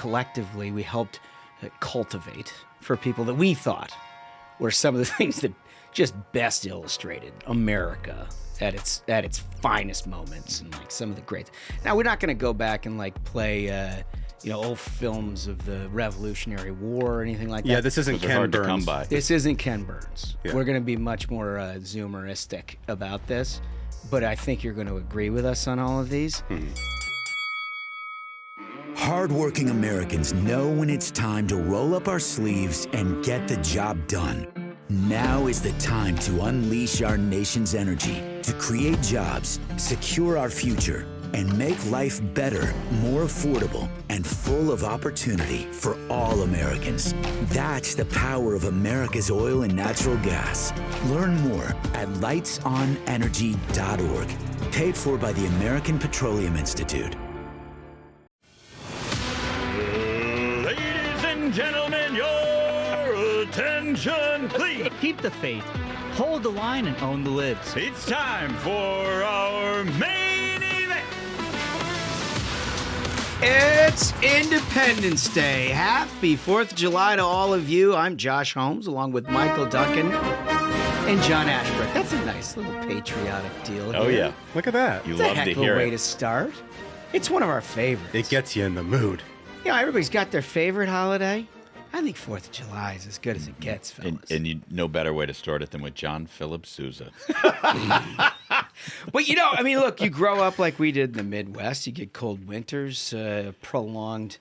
collectively we helped cultivate for people that we thought were some of the things that just best illustrated America at its finest moments and like some of the greats. Now we're not going to go back and like play old films of the Revolutionary War or anything like that. Yeah, this isn't Ken Burns. This isn't Ken Burns. Yeah. We're going to be much more zoomeristic about this, but I think you're going to agree with us on all of these. Hardworking Americans know when it's time to roll up our sleeves and get the job done. Now is the time to unleash our nation's energy to create jobs, secure our future, and make life better, more affordable, and full of opportunity for all Americans. That's the power of America's oil and natural gas. Learn more at lightsonenergy.org. Paid for by the American Petroleum Institute. Ladies and gentlemen, your attention, please. Keep the faith, hold the line, and own the libs. It's time for our main event. It's Independence Day. Happy 4th of July to all of you. I'm Josh Holmes, along with Michael Duncan and John Ashbrook. That's a nice little patriotic deal here. Oh, yeah. Look at that. You It's a love heck to of a hear way it. to start. It's one of our favorites. It gets you in the mood. You know, everybody's got their favorite holiday. I think 4th of July is as good as it gets, fellas. And you no better way to start it than with John Philip Sousa. But, you know, I mean, look, you grow up like we did in the Midwest. You get cold winters, prolonged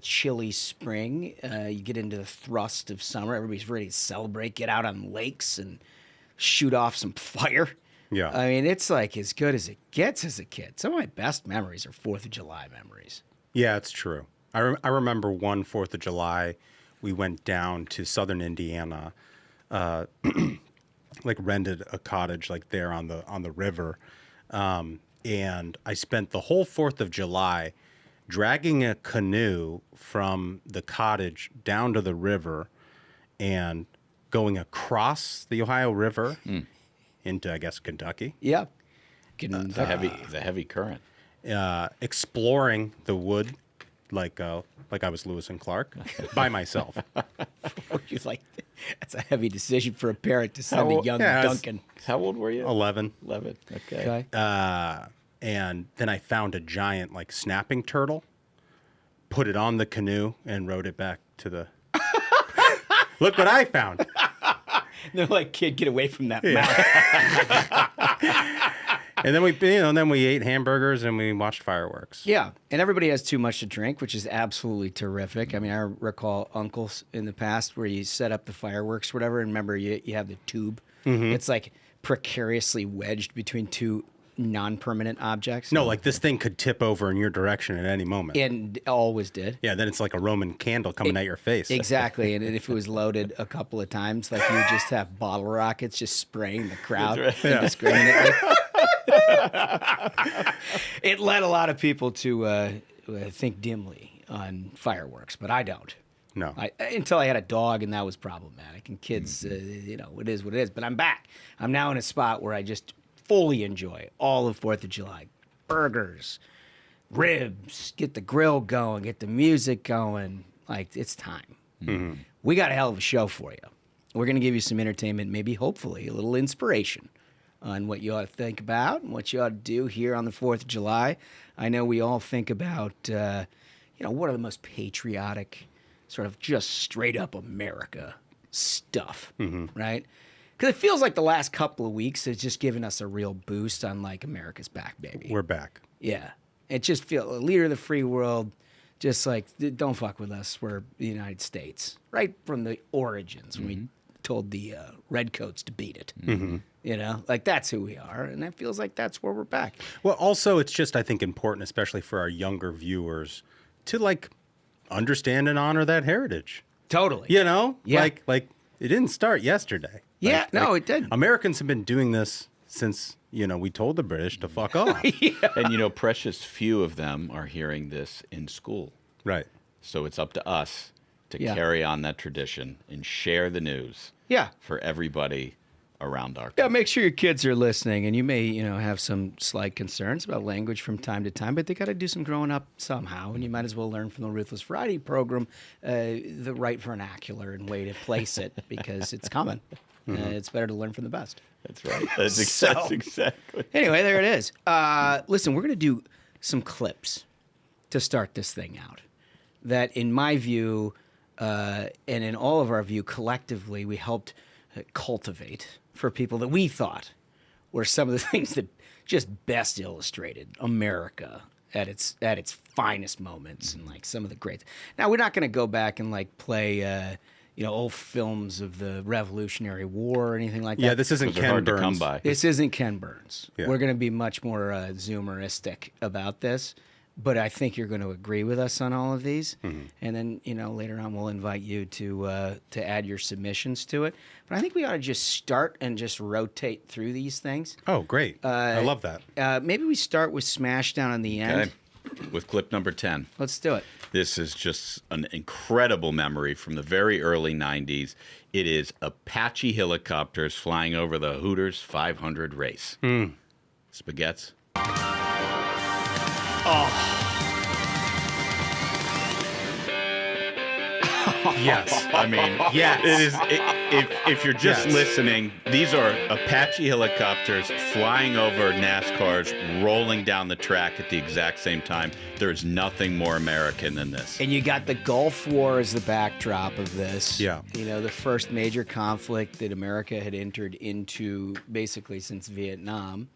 chilly spring. You get into the thrust of summer. Everybody's ready to celebrate, get out on lakes and shoot off some fire. Yeah. I mean, it's like as good as it gets as a kid. Some of my best memories are 4th of July memories. Yeah, it's true. I remember one 4th of July, we went down to southern Indiana, like rented a cottage like there on the river, and I spent the whole 4th of July dragging a canoe from the cottage down to the river and going across the Ohio River into, I guess, Kentucky. Yeah. The heavy current. Exploring the wood like I was Lewis and Clark by myself. You like, that's a heavy decision for a parent to send a young Duncan. How old were you? 11. 11. Okay. And then I found a giant like snapping turtle, put it on the canoe, and rowed it back to the. Look what I found. They're like, kid, get away from that mouth. And then we ate hamburgers and we watched fireworks. Yeah, and everybody has too much to drink, which is absolutely terrific. I mean, I recall uncles in the past where you set up the fireworks or whatever, and remember you have the tube. Mm-hmm. It's like precariously wedged between two non-permanent objects. No, like this thing could tip over in your direction at any moment. And always did. Yeah, then it's like a Roman candle coming at your face. Exactly, and if it was loaded a couple of times, like you would just have bottle rockets just spraying the crowd indiscriminately. It led a lot of people to think dimly on fireworks, but I don't. No. Until I had a dog, and that was problematic. And kids, it is what it is. But I'm back. I'm now in a spot where I just fully enjoy all of 4th of July. Burgers, ribs, get the grill going, get the music going. Like, it's time. Mm-hmm. We got a hell of a show for you. We're going to give you some entertainment, maybe, hopefully, a little inspiration on what you ought to think about and what you ought to do here on the 4th of July. I know we all think about, what are the most patriotic, sort of just straight up America stuff, right? Because it feels like the last couple of weeks has just given us a real boost on, like, America's back, baby. We're back. Yeah. It just feels, a leader of the free world, just like, don't fuck with us. We're the United States. Right from the origins, when we told the redcoats to beat it. Mm-hmm. You know, like, that's who we are, and it feels like that's where we're back. Well, also, it's just, I think, important, especially for our younger viewers, to, like, understand and honor that heritage. Totally. You know? Yeah. Like it didn't start yesterday. Yeah, it did. Americans have been doing this since, we told the British to fuck off. And, precious few of them are hearing this in school. Right. So it's up to us to carry on that tradition and share the news for everybody around our Yeah, country. make sure your kids are listening, and you may, have some slight concerns about language from time to time, but they got to do some growing up somehow, and you might as well learn from the Ruthless Friday program the right vernacular and way to place it because it's coming. It's better to learn from the best. That's right. That's So- exactly. Anyway, there it is. Listen, we're going to do some clips to start this thing out that, in my view, and in all of our view, collectively, we helped cultivate for people that we thought were some of the things that just best illustrated America at its finest moments and like some of the greats. Now, we're not going to go back and like play old films of the Revolutionary War or anything like that. Yeah, this isn't Those are Ken hard to Burns. come by. This isn't Ken Burns. Yeah. We're going to be much more zoomeristic about this, but I think you're going to agree with us on all of these. And then, later on we'll invite you to add your submissions to it. But I think we ought to just start and just rotate through these things. Oh, great. I love that. Maybe we start with Smashdown in the end. Okay. With clip number 10. Let's do it. This is just an incredible memory from the very early 90s. It is Apache helicopters flying over the Hooters 500 race. Spaghetts. Yes. I mean, Yes. it is. If you're just Yes. listening, these are Apache helicopters flying over NASCARs, rolling down the track at the exact same time. There's nothing more American than this. And you got the Gulf War as the backdrop of this. Yeah. The first major conflict that America had entered into basically since Vietnam.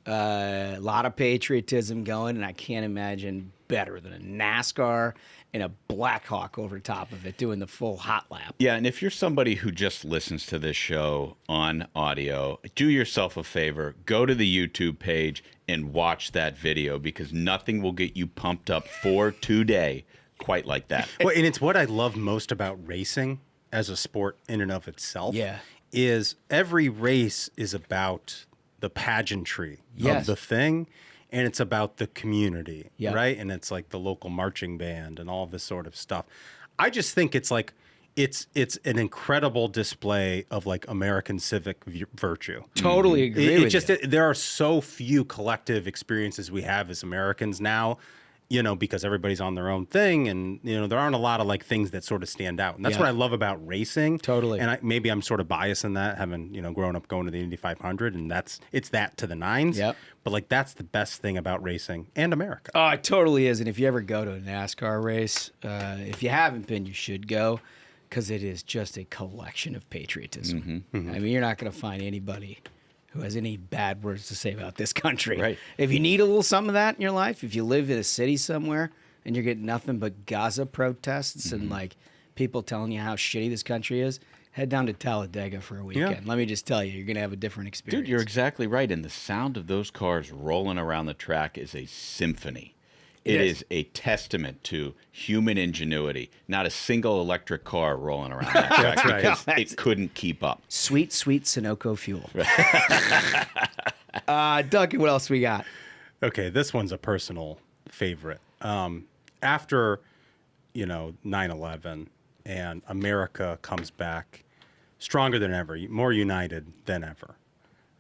A lot of patriotism going, and I can't imagine better than a NASCAR and a Black Hawk over top of it doing the full hot lap. Yeah, and if you're somebody who just listens to this show on audio, do yourself a favor, go to the YouTube page and watch that video because nothing will get you pumped up for today quite like that. Well, and it's what I love most about racing as a sport in and of itself. Yeah. Is every race is about the pageantry Yes. of the thing, and it's about the community, Yep. right? And it's like the local marching band and all this sort of stuff. I just think it's like it's an incredible display of like American civic virtue. Totally agree It with just you. there are so few collective experiences we have as Americans now, because everybody's on their own thing, and there aren't a lot of like things that sort of stand out, and that's Yeah. what I love about racing. Totally. And maybe I'm sort of biased in that, having grown up going to the Indy 500, and it's that to the nines. Yep. But like that's the best thing about racing and America. Oh, it totally is. And if you ever go to a NASCAR race, if you haven't been, you should go because it is just a collection of patriotism. I mean, you're not going to find anybody who has any bad words to say about this country. Right. If you need a little some of that in your life, if you live in a city somewhere and you're getting nothing but Gaza protests and like people telling you how shitty this country is, head down to Talladega for a weekend. Let me just tell you, you're going to have a different experience. Dude, you're exactly right. And the sound of those cars rolling around the track is a symphony. It is a testament to human ingenuity. Not a single electric car rolling around that track right. because it couldn't keep up. Sweet, sweet Sunoco fuel. Duncan, what else we got? Okay, this one's a personal favorite. After 9/11 and America comes back stronger than ever, more united than ever,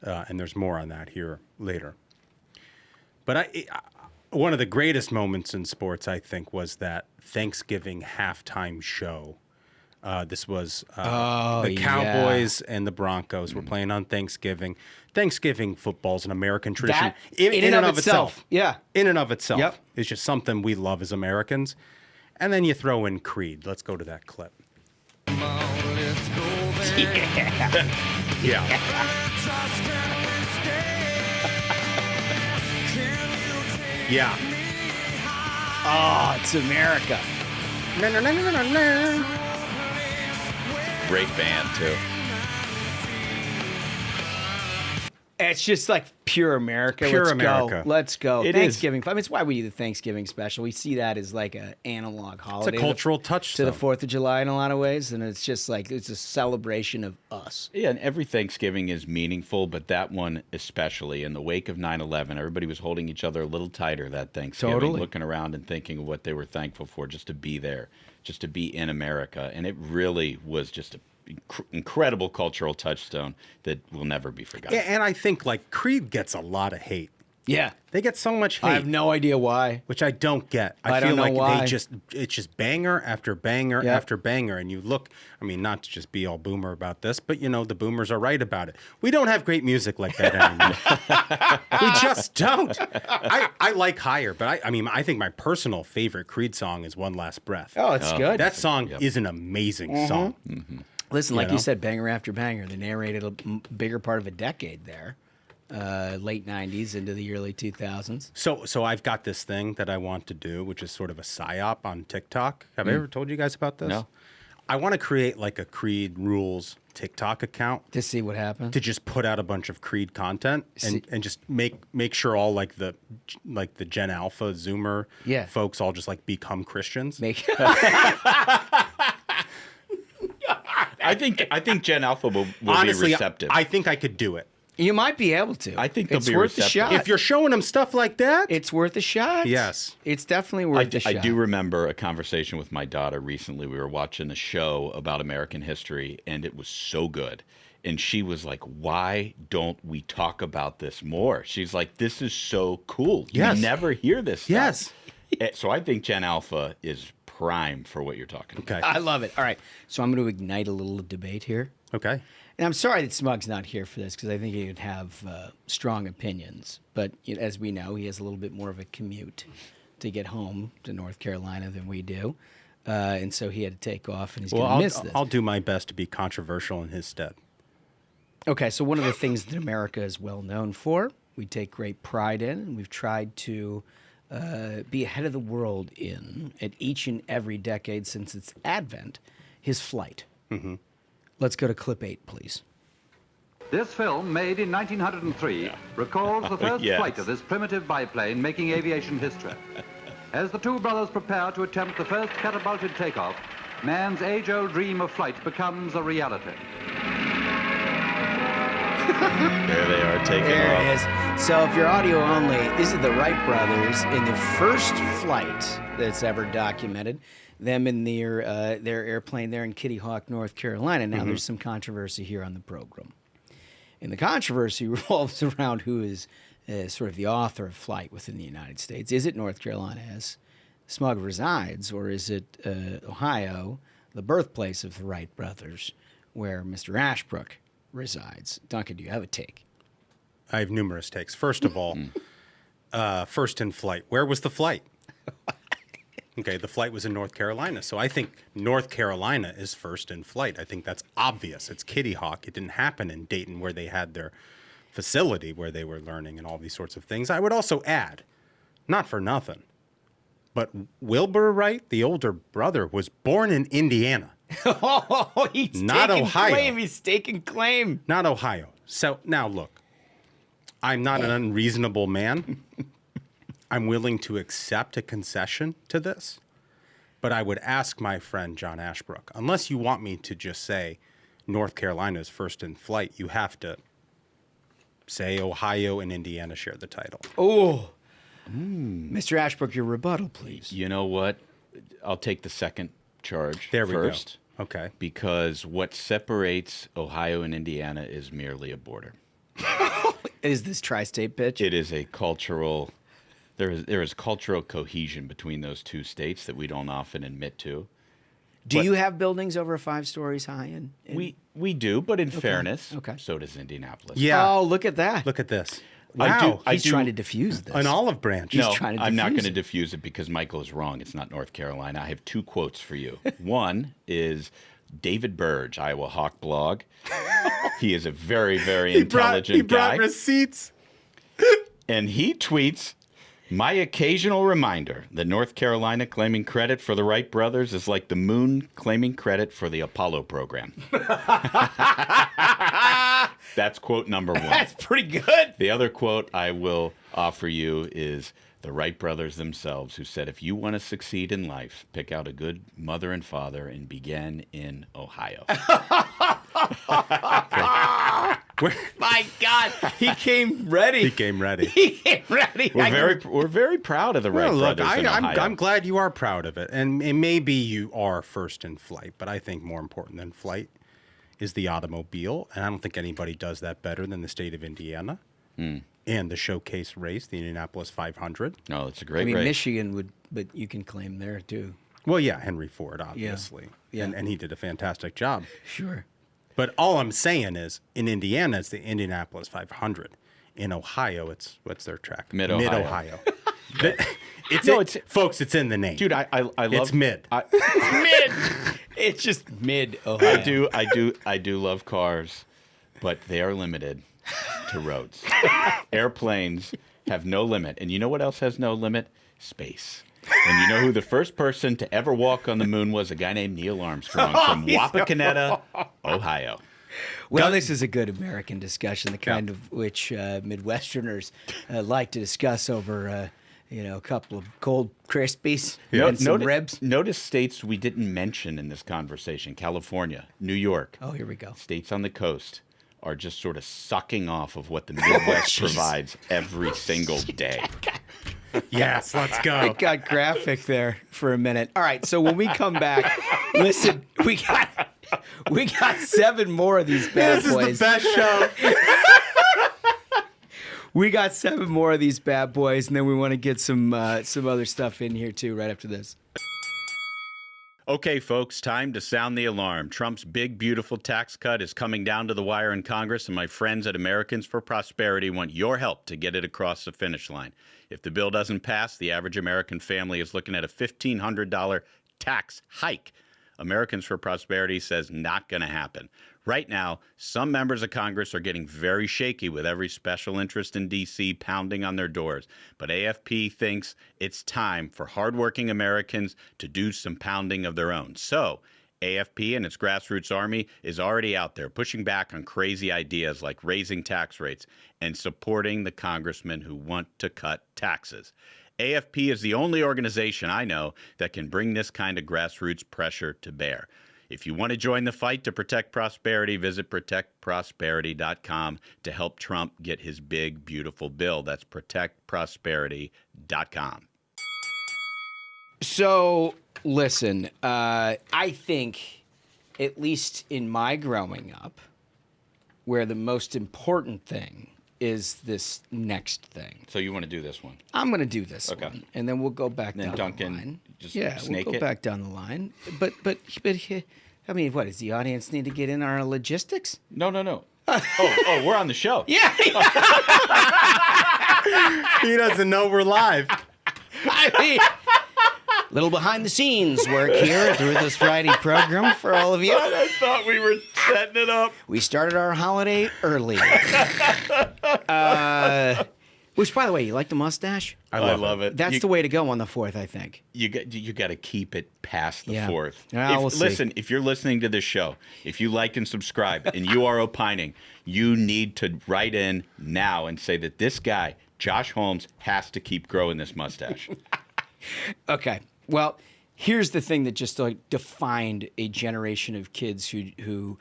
and there's more on that here later. But one of the greatest moments in sports, I think, was that Thanksgiving halftime show. This was the Cowboys and the Broncos were playing on Thanksgiving. Thanksgiving football is an American tradition That, in and of itself. Yeah. In and of itself. Yep. It's just something we love as Americans. And then you throw in Creed. Let's go to that clip. Yeah. Yeah. Oh, it's America. Great band, too. It's just like pure America. Pure Let's America. Go. Let's go. It is. Thanksgiving. I mean, it's why we do the Thanksgiving special. We see that as like an analog holiday. It's a cultural to touchstone. the 4th of July in a lot of ways. And it's just like, it's a celebration of us. Yeah, and every Thanksgiving is meaningful, but that one especially. In the wake of 9/11, everybody was holding each other a little tighter that Thanksgiving, Totally. looking around and thinking of what they were thankful for just to be there, just to be in America. And it really was just incredible cultural touchstone that will never be forgotten. Yeah, and I think like Creed gets a lot of hate. Yeah. They get so much hate. I have no idea why. Which I don't get. I feel don't know like why. it's just banger after banger Yep. after banger. And you look, I mean, not to just be all boomer about this, but the boomers are right about it. We don't have great music like that anymore. We just don't. I like Higher, but I think my personal favorite Creed song is One Last Breath. Oh, it's good. That song is an amazing song. Listen, like know? you said, banger after banger. They narrated a bigger part of a decade there. Late 90s into the early 2000s. So I've got this thing that I want to do, which is sort of a psyop on TikTok. Have I ever told you guys about this? No. I want to create like a Creed Rules TikTok account To see what happens. to just put out a bunch of Creed content and just make sure all like the Gen Alpha Zoomer Yeah. folks all just like become Christians. Make I think Gen Alpha will Honestly, be receptive. I think I could do it. You might be able to. I think they'll it's be worth a receptive. shot. If you're showing them stuff like that, It's worth a shot. Yes. It's definitely worth a shot. I do remember a conversation with my daughter recently. We were watching a show about American history, and it was so good. And she was like, why don't we talk about this more? She's like, this is so cool. Yes. You never hear this stuff. Yes. So I think Gen Alpha is prime for what you're talking about. okay. I love it. All right. So I'm going to ignite a little debate here. Okay. And I'm sorry that Smug's not here for this because I think he would have strong opinions. But as we know, he has a little bit more of a commute to get home to North Carolina than we do. And so he had to take off, and he's going to miss this. I'll do my best to be controversial in his stead. Okay, so one of the things that America is well known for, we take great pride in, and we've tried to be ahead of the world in, at each and every decade since its advent, his flight. Mm-hmm. Let's go to clip 8, please. This film, made in 1903, recalls the first Yes. flight of this primitive biplane making aviation history. As the two brothers prepare to attempt the first catapulted takeoff, man's age-old dream of flight becomes a reality. There they are taking There off. it is. So if you're audio only, this is the Wright Brothers in the first flight that's ever documented. Them in their airplane there in Kitty Hawk, North Carolina. Now there's some controversy here on the program. And the controversy revolves around who is sort of the author of flight within the United States. Is it North Carolina, as Smug resides, or is it Ohio, the birthplace of the Wright Brothers, where Mr. Ashbrook resides? Duncan, do you have a take? I have numerous takes. First of all, first in flight. Where was the flight? Okay, the flight was in North Carolina. So I think North Carolina is first in flight. I think that's obvious. It's Kitty Hawk. It didn't happen in Dayton, where they had their facility where they were learning and all these sorts of things. I would also add, not for nothing, but Wilbur Wright, the older brother, was born in Indiana. Oh, he's Not taking Ohio. claim. He's taking claim. Not Ohio. So now look, I'm not an unreasonable man. I'm willing to accept a concession to this, but I would ask my friend John Ashbrook, unless you want me to just say North Carolina is first in flight, you have to say Ohio and Indiana share the title. Oh. Mr. Ashbrook, your rebuttal, please. You know what? I'll take the second charge There we first. go. Okay. Because what separates Ohio and Indiana is merely a border. Is this tri-state pitch? It is a cultural... There is cultural cohesion between those two states that we don't often admit to. Do you have buildings over 5 stories high? We do, but in fairness, Okay. so does Indianapolis. Yeah. Oh, look at that. Look at this. I do- Wow. I He's do- trying to diffuse this. An olive branch. No, trying to I'm not diffuse going to it. diffuse it because Michael is wrong. It's not North Carolina. I have 2 quotes for you. One is David Burge, Iowa Hawk blog. He is a very, very intelligent guy. receipts. And he tweets, "My occasional reminder that North Carolina claiming credit for the Wright brothers is like the moon claiming credit for the Apollo program." That's quote number 1. That's pretty good. The other quote I will offer you is the Wright brothers themselves, who said, "If you want to succeed in life, pick out a good mother and father and begin in Ohio." My God, he came ready. He came ready. He came ready. We're very proud of the Wright Well, look, brothers in Ohio. I'm glad you are proud of it. And maybe you are first in flight, but I think more important than flight is the automobile, and I don't think anybody does that better than the state of Indiana. And the showcase race, the Indianapolis 500. No, it's a great I mean, race. Michigan would, but you can claim there too. Well, yeah, Henry Ford, obviously. Yeah. And he did a fantastic job. Sure. But all I'm saying is, in Indiana, it's the Indianapolis 500. In Ohio, what's their track? Mid-Ohio. Folks, it's in the name. Dude, I love It's mid. It's mid. It's just mid. Ohio. I do love cars, but they are limited to roads. Airplanes have no limit. And you know what else has no limit? Space. And you know who the first person to ever walk on the moon was? A guy named Neil Armstrong from Wapakoneta, Ohio. Well, this is a good American discussion, the kind of which Midwesterners like to discuss over, a couple of cold Krispies and some ribs. Notice states we didn't mention in this conversation: California, New York. Oh, here we go. States on the coast are just sort of sucking off of what the Midwest provides every single day. Yes, let's go. It got graphic there for a minute. All right, so when we come back, listen, we got 7 more of these bad boys. This is the best show. We got 7 more of these bad boys, and then we want to get some other stuff in here too right after this. Okay, folks, time to sound the alarm. Trump's big, beautiful tax cut is coming down to the wire in Congress, and my friends at Americans for Prosperity want your help to get it across the finish line. If the bill doesn't pass, the average American family is looking at a $1,500 tax hike. Americans for Prosperity says not going to happen. Right now, some members of Congress are getting very shaky with every special interest in D.C. pounding on their doors. But AFP thinks it's time for hardworking Americans to do some pounding of their own. So AFP and its grassroots army is already out there pushing back on crazy ideas like raising tax rates and supporting the congressmen who want to cut taxes. AFP is the only organization I know that can bring this kind of grassroots pressure to bear. If you want to join the fight to protect prosperity, visit protectprosperity.com to help Trump get his big, beautiful bill. That's protectprosperity.com. So, listen, I think, at least in my growing up, where the most important thing is this next thing. So you want to do this one? I'm going to do this Okay. one, and then we'll go back Then down Duncan, the line. just Yeah, snake we'll go it? back down the line. But I mean, what does the audience need to get in our logistics? No. Oh, we're on the show. Yeah. He doesn't know we're live. I mean, little behind the scenes work here at the Ruthless Friday program for all of you. I thought we were setting it up. We started our holiday early. Which, by the way, you like the mustache? I love it. That's the way to go on the 4th, I think. You got to keep it past the 4th. Yeah, we'll see. Listen, if you're listening to this show, if you like and subscribe, and you are opining, you need to write in now and say that this guy, Josh Holmes, has to keep growing this mustache. Okay. Well, here's the thing that just defined a generation of kids who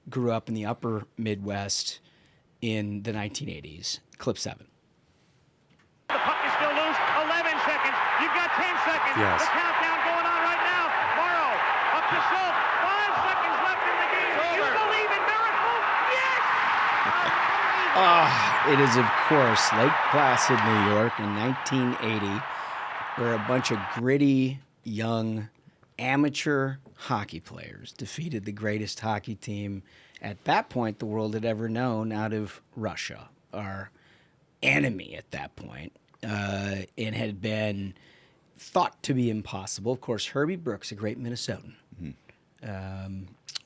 grew up in the upper Midwest in the 1980s. Clip 7. The puck is still loose. 11 seconds. You've got 10 seconds. Yes. The countdown going on right now. Morrow up to Schultz. 5 seconds left in the game. You believe in miracles? Yes! It is, of course, Lake Placid, New York in 1980, where a bunch of gritty, young, amateur hockey players defeated the greatest hockey team at that point the world had ever known out of Russia, our enemy at that point, and had been thought to be impossible. Of course, Herbie Brooks, a great Minnesotan,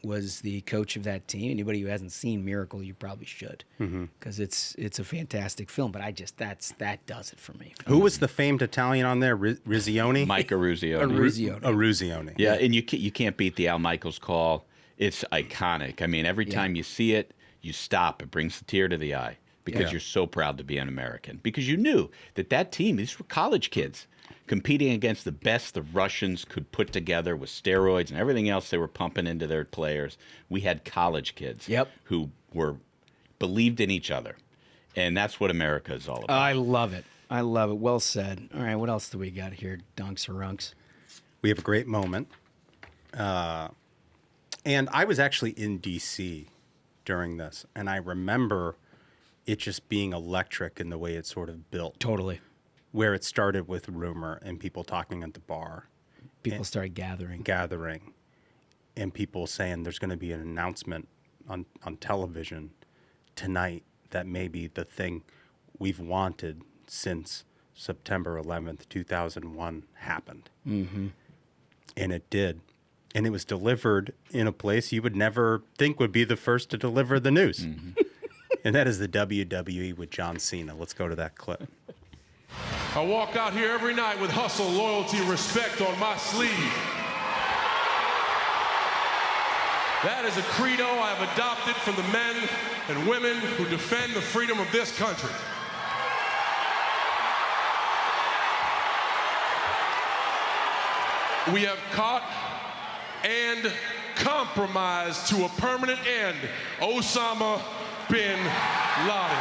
was the coach of that team. Anybody who hasn't seen Miracle, you probably should, because it's a fantastic film. But that does it for me. Who was the famed Italian on there? Rizzioni? Mike Aruzzione. Aruzzione. Yeah, and you can't beat the Al Michaels call. It's iconic. I mean, every time you see it, you stop. It brings the tear to the eye because you're so proud to be an American. Because you knew that team, these were college kids competing against the best the Russians could put together with steroids and everything else they were pumping into their players. We had college kids who believed in each other. And that's what America is all about. I love it. Well said. All right, what else do we got here, dunks or runks? We have a great moment. And I was actually in D.C. during this, and I remember it just being electric in the way it sort of built. Totally. Where it started with rumor and people talking at the bar. People started gathering. And people saying there's going to be an announcement on television tonight that may be the thing we've wanted since September 11th, 2001 happened. Mm-hmm. And it did. And it was delivered in a place you would never think would be the first to deliver the news. Mm-hmm. And that is the WWE with John Cena. Let's go to that clip. I walk out here every night with hustle, loyalty, respect on my sleeve. That is a credo I have adopted from the men and women who defend the freedom of this country. We have caught and compromised to a permanent end Osama bin Laden.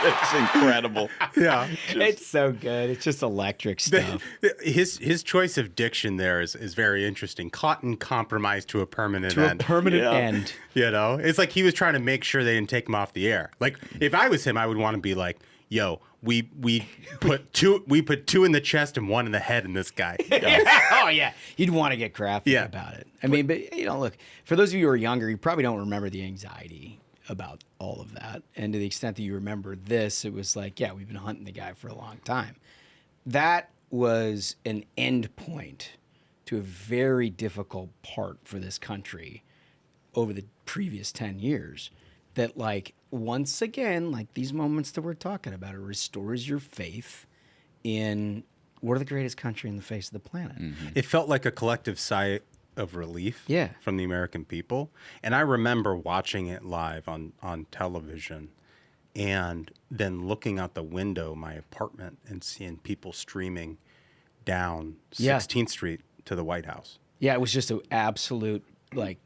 It's incredible. Yeah. It's so good. It's just electric stuff. His choice of diction there is very interesting. Caught and compromised to a permanent end. To a permanent end. You know? It's like he was trying to make sure they didn't take him off the air. Like, if I was him, I would want to be like, yo, we put two in the chest and one in the head in this guy. Oh yeah, you'd want to get crafty about it. I mean, but look, for those of you who are younger, you probably don't remember the anxiety about all of that. And to the extent that you remember this, it was like, yeah, we've been hunting the guy for a long time. That was an end point to a very difficult part for this country over the previous 10 years. That, like, once again, like these moments that we're talking about, it restores your faith in we're the greatest country in the face of the planet. Mm-hmm. It felt like a collective sigh of relief from the American people. And I remember watching it live on television and then looking out the window of my apartment and seeing people streaming down 16th Street to the White House. Yeah, it was just an absolute, like,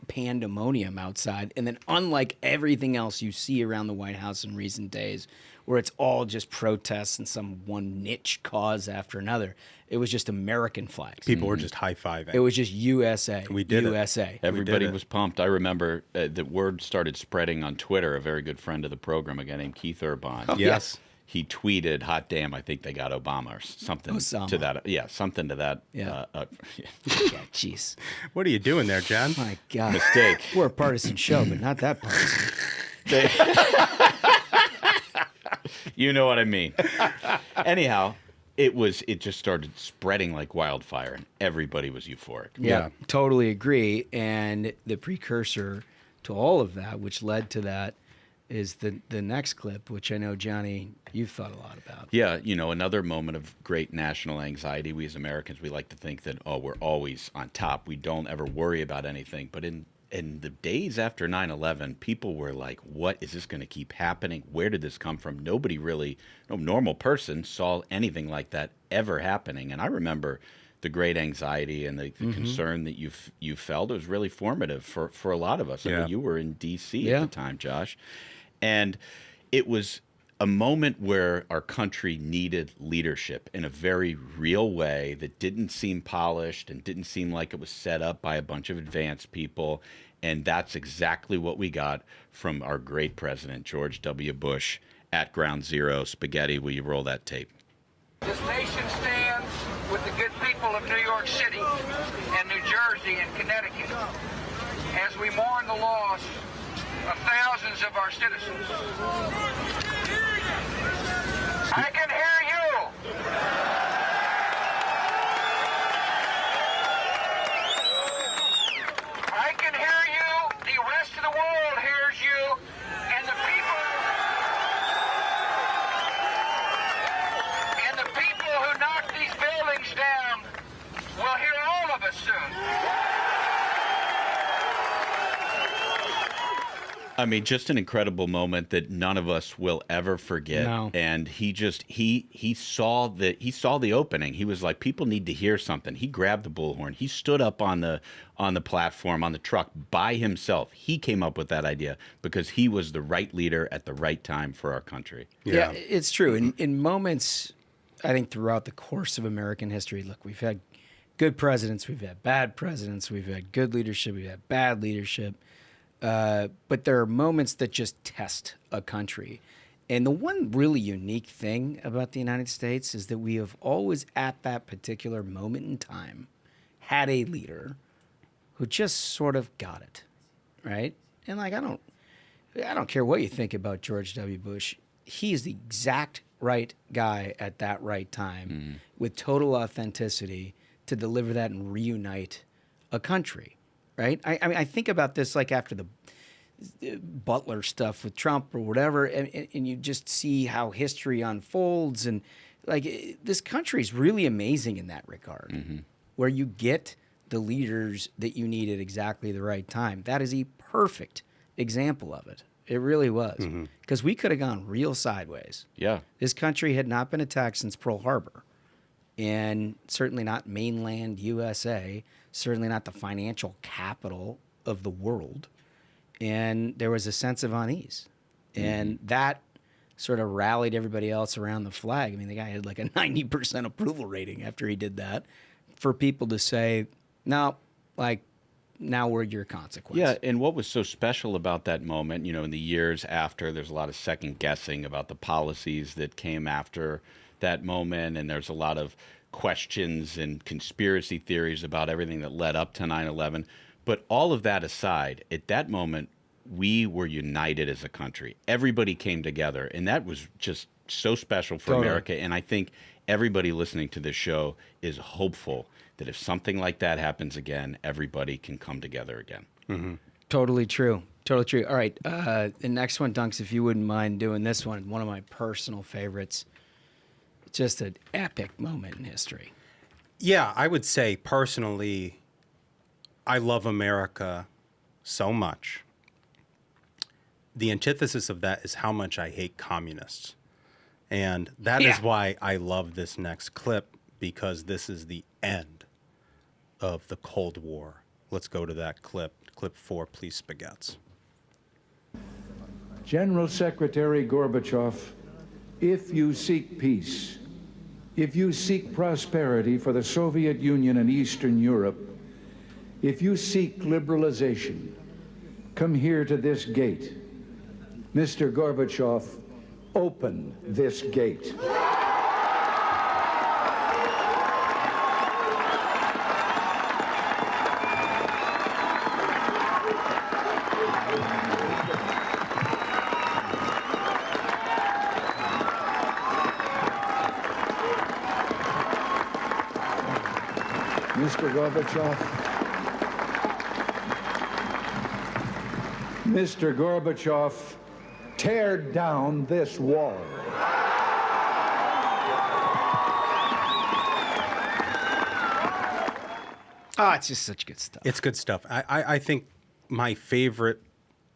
pandemonium outside. And then unlike everything else you see around the White House in recent days, where it's all just protests and some one niche cause after another, it was just American flags. People were just high-fiving. It was just USA. We did USA. Everybody was pumped. I remember the word started spreading on Twitter. A very good friend of the program, a guy named Keith Urban. Oh, yes. He tweeted, "Hot damn, I think they got Obama," or something to that. Yeah, something to that. Yeah. Jeez. What are you doing there, John? My God. Mistake. We're a partisan show, but not that partisan. You know what I mean. Anyhow, it just started spreading like wildfire, and everybody was euphoric. Yeah, totally agree. And the precursor to all of that, which led to that, is the next clip, which I know, Johnny, you've thought a lot about. Yeah, another moment of great national anxiety. We as Americans, we like to think that, we're always on top. We don't ever worry about anything. But in the days after 9/11, people were like, what is this going to keep happening? Where did this come from? Nobody really, no normal person saw anything like that ever happening. And I remember the great anxiety and the concern that you felt. It was really formative for a lot of us. I mean, you were in D.C. at the time, Josh. And it was a moment where our country needed leadership in a very real way that didn't seem polished and didn't seem like it was set up by a bunch of advanced people. And that's exactly what we got from our great president, George W. Bush, at Ground Zero. Spaghetti, will you roll that tape? This nation stands with the good people of New York City and New Jersey and Connecticut as we mourn the loss of thousands of our citizens. I can hear you. I can hear you. The rest of the world hears you. And the people who knock these buildings down will hear all of us soon. I mean, just an incredible moment that none of us will ever forget. No. And he saw the opening. He was like, people need to hear something. He grabbed the bullhorn. He stood up on the platform, on the truck by himself. He came up with that idea because he was the right leader at the right time for our country. Yeah, it's true. In moments, I think throughout the course of American history, look, we've had good presidents, we've had bad presidents, we've had good leadership, we've had bad leadership. But there are moments that just test a country. And the one really unique thing about the United States is that we have always, at that particular moment in time, had a leader who just sort of got it, right? And like, I don't care what you think about George W. Bush. He is the exact right guy at that right time with total authenticity to deliver that and reunite a country, right? I mean, I think about this like after the Butler stuff with Trump or whatever, and you just see how history unfolds. And like, this country is really amazing in that regard, where you get the leaders that you need at exactly the right time. That is a perfect example of it. It really was. Because we could have gone real sideways. Yeah. This country had not been attacked since Pearl Harbor. And certainly not mainland USA, certainly not the financial capital of the world. And there was a sense of unease. And that sort of rallied everybody else around the flag. I mean, the guy had like a 90% approval rating after he did that, for people to say, no, like, now we're your consequence. Yeah, and what was so special about that moment, you know, in the years after, there's a lot of second guessing about the policies that came after that moment, and there's a lot of questions and conspiracy theories about everything that led up to 9/11. But all of that aside, at that moment, we were united as a country. Everybody came together, and that was just so special for America. And I think everybody listening to this show is hopeful that if something like that happens again, everybody can come together again. Totally true. Totally true. All right. The next one, Dunks, if you wouldn't mind doing this one of my personal favorites. Just an epic moment in history. Yeah, I would say personally, I love America so much. The antithesis of that is how much I hate communists. And that is why I love this next clip, because this is the end of the Cold War. Let's go to that clip. Clip 4, please, Spaghetts. General Secretary Gorbachev, if you seek peace, if you seek prosperity for the Soviet Union and Eastern Europe, if you seek liberalization, come here to this gate. Mr. Gorbachev, open this gate. Mr. Gorbachev, Mr. Gorbachev, tear down this wall. Oh, it's just such good stuff. It's good stuff. I think my favorite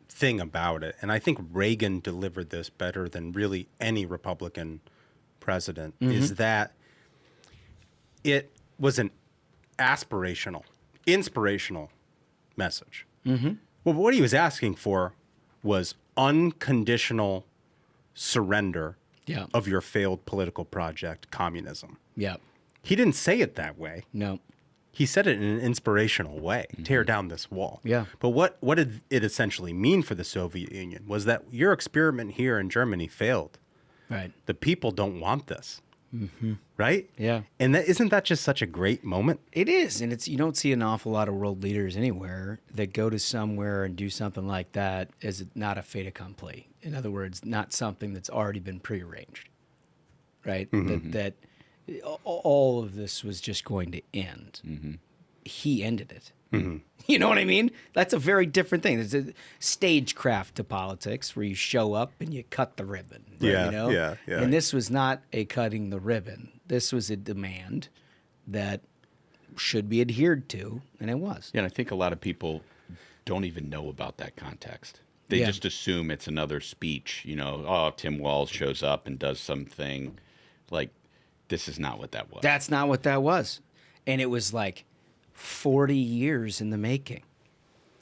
thing about it, and I think Reagan delivered this better than really any Republican president, is that it was an aspirational, inspirational message. Well, what he was asking for was unconditional surrender of your failed political project, communism. Yeah. He didn't say it that way. No. He said it in an inspirational way, tear down this wall. Yeah. But what did it essentially mean for the Soviet Union was that your experiment here in Germany failed. Right. The people don't want this. Right? Yeah. And isn't that just such a great moment? It is. And you don't see an awful lot of world leaders anywhere that go to somewhere and do something like that as not a fait accompli. In other words, not something that's already been prearranged. Right? That all of this was just going to end. He ended it. You know what I mean? That's a very different thing. There's a stagecraft to politics where you show up and you cut the ribbon. Right, Yeah, you know? yeah. And this was not a cutting the ribbon. This was a demand that should be adhered to, and it was. Yeah, and I think a lot of people don't even know about that context. They just assume it's another speech. You know, oh, Tim Walz shows up and does something. Like, this is not what that was. That's not what that was. And it was like 40 years in the making.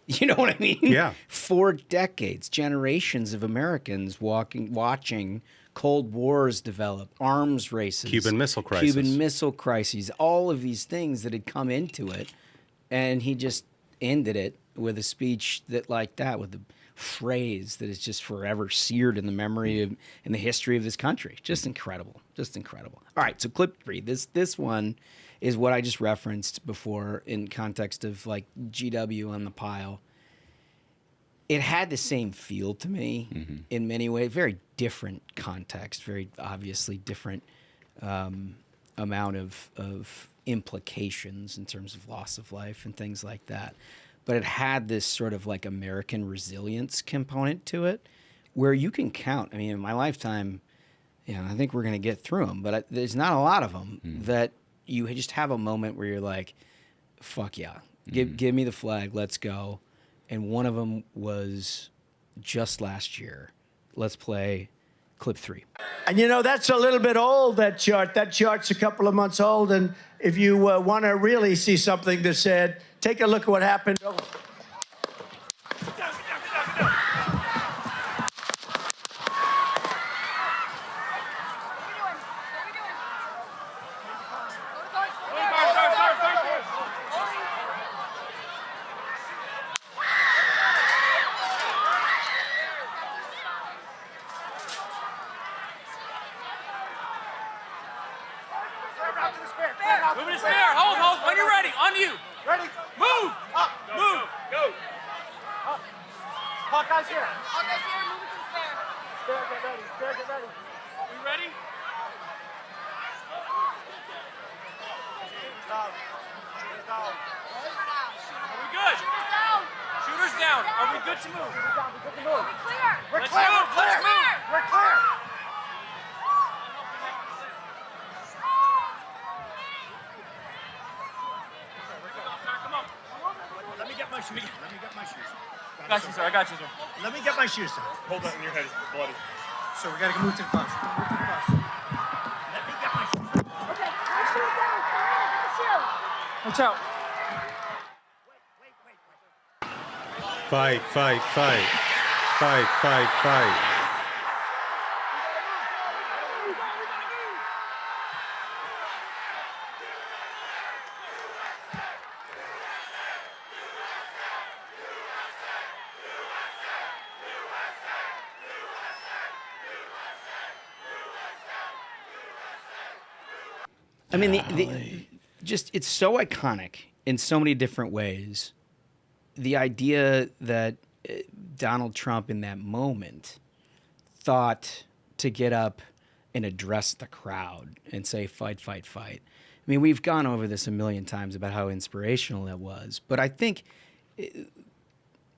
You know what I mean? Yeah. 4 decades, generations of Americans watching Cold Wars develop, arms races, Cuban Missile Crisis, all of these things that had come into it, and he just ended it with a speech that like that, with a phrase that is just forever seared in the memory of in the history of this country. Just incredible. Just incredible. All right, so clip 3. This one is what I just referenced before in context of like GW on the pile. It had the same feel to me in many ways. Very different context, very obviously different amount of implications in terms of loss of life and things like that. But it had this sort of like American resilience component to it where you can count. I mean, in my lifetime, I think we're going to get through them, but there's not a lot of them that you just have a moment where you're like, fuck yeah, give me the flag, let's go. And one of them was just last year. Let's play clip 3. And that's a little bit old, that chart. That chart's a couple of months old. And if you want to really see something that said, take a look at what happened. Moving to spare. Hold. When you're ready. On you. Ready. Move. Up. Move. Go. Up. Hawkeye's here. Hawkeye's here. Move it to the spare. Spare, get ready. Spare, get ready. We ready? Shooters down. Shooters down. Are we good? Shooters down. Shooters down. Are we good to move? Shooters down. We're good to move. We're clear. We're clear. We're clear. We're clear. Let me get my shoes. I got you, sir. I got you, sir. Let me get my shoes, sir. Hold that in your head. It's bloody. So we gotta move to the bus. Move to the bus. Let me get my shoes. Okay. My shoes down. My shoes. Watch out. Fight, fight, fight. Fight, fight, fight. I mean, it's so iconic in so many different ways. The idea that Donald Trump in that moment thought to get up and address the crowd and say, fight, fight, fight. I mean, we've gone over this a million times about how inspirational that was. But I think,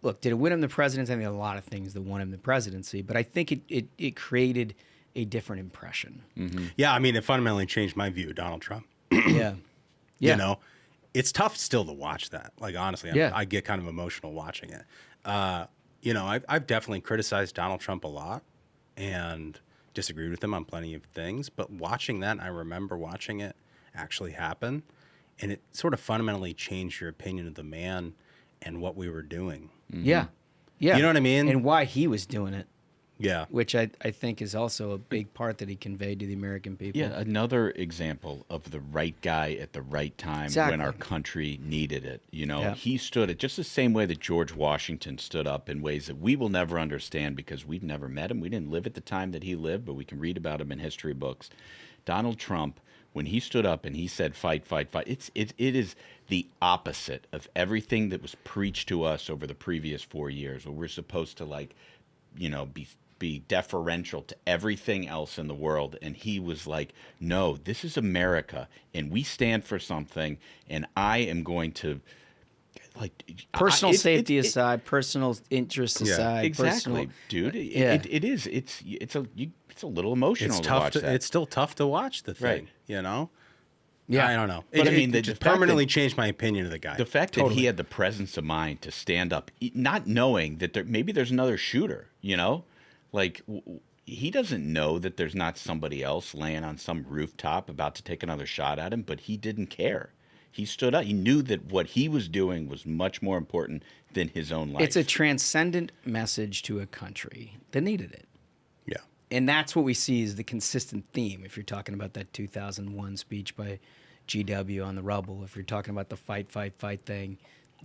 look, did it win him the presidency? I think a lot of things that won him the presidency. But I think it created a different impression. Mm-hmm. Yeah, I mean, it fundamentally changed my view of Donald Trump. Yeah. You know, it's tough still to watch that. Like, honestly, I get kind of emotional watching it. I've definitely criticized Donald Trump a lot and disagreed with him on plenty of things. But watching that, I remember watching it actually happen. And it sort of fundamentally changed your opinion of the man and what we were doing. Mm-hmm. Yeah. Yeah. You know what I mean? And why he was doing it. Yeah. Which I think is also a big part that he conveyed to the American people. Yeah, another example of the right guy at the right time when our country needed it. He stood it just the same way that George Washington stood up in ways that we will never understand because we've never met him. We didn't live at the time that he lived, but we can read about him in history books. Donald Trump, when he stood up and he said, fight, fight, fight, it is the opposite of everything that was preached to us over the previous 4 years, where we're supposed to be deferential to everything else in the world. And he was like, no, this is America and we stand for something. And I am going to personal safety aside, personal interests aside. Exactly, dude. It is. It's a little emotional to watch that. It's still tough to watch the thing, Yeah. I don't know. But it just permanently changed my opinion of the guy. The fact that he had the presence of mind to stand up, not knowing that maybe there's another shooter, he doesn't know that there's not somebody else laying on some rooftop about to take another shot at him, but he didn't care. He stood up. He knew that what he was doing was much more important than his own life. It's a transcendent message to a country that needed it. Yeah. And that's what we see is the consistent theme. If you're talking about that 2001 speech by GW on the rubble, if you're talking about the fight thing,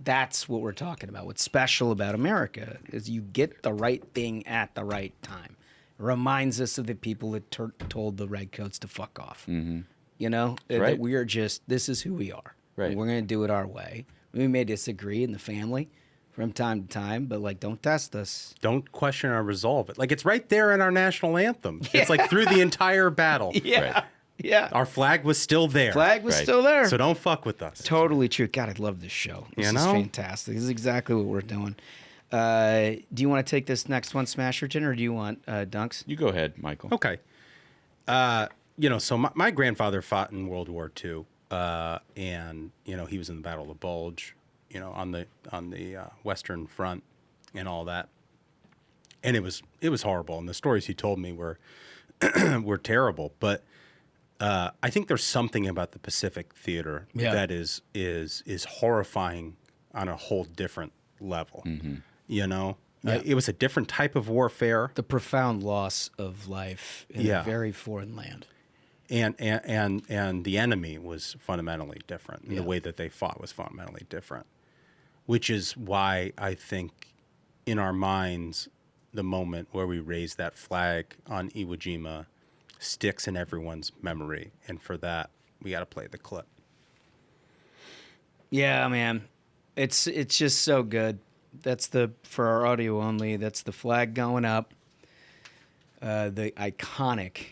that's what we're talking about. What's special about America is you get the right thing at the right time. It reminds us of the people that told the redcoats to fuck off. You know, that we are just, this is who we are. Right. And we're going to do it our way. We may disagree in the family from time to time, but like, don't test us. Don't question our resolve. Like, it's right there in our national anthem. It's like through the entire battle. Yeah. Yeah. Our flag was still there. Flag was still there. So don't fuck with us. Totally true. God, I love this show. This is fantastic. This is exactly what we're doing. Do you want to take this next one, Smasherton, or do you want Dunks? You go ahead, Michael. Okay. You know, so my grandfather fought in World War II, and you know, he was in the Battle of the Bulge, you know, on the Western Front and all that, and it was horrible. And the stories he told me were were terrible. But I think there's something about the Pacific Theater that is horrifying on a whole different level. You know, it was a different type of warfare. The profound loss of life in a very foreign land. And the enemy was fundamentally different. And the way that they fought was fundamentally different, which is why I think in our minds, the moment where we raise that flag on Iwo Jima sticks in everyone's memory. And for that, we got to play the clip. Yeah, man. It's just so good. That's for our audio only, that's the flag going up. The iconic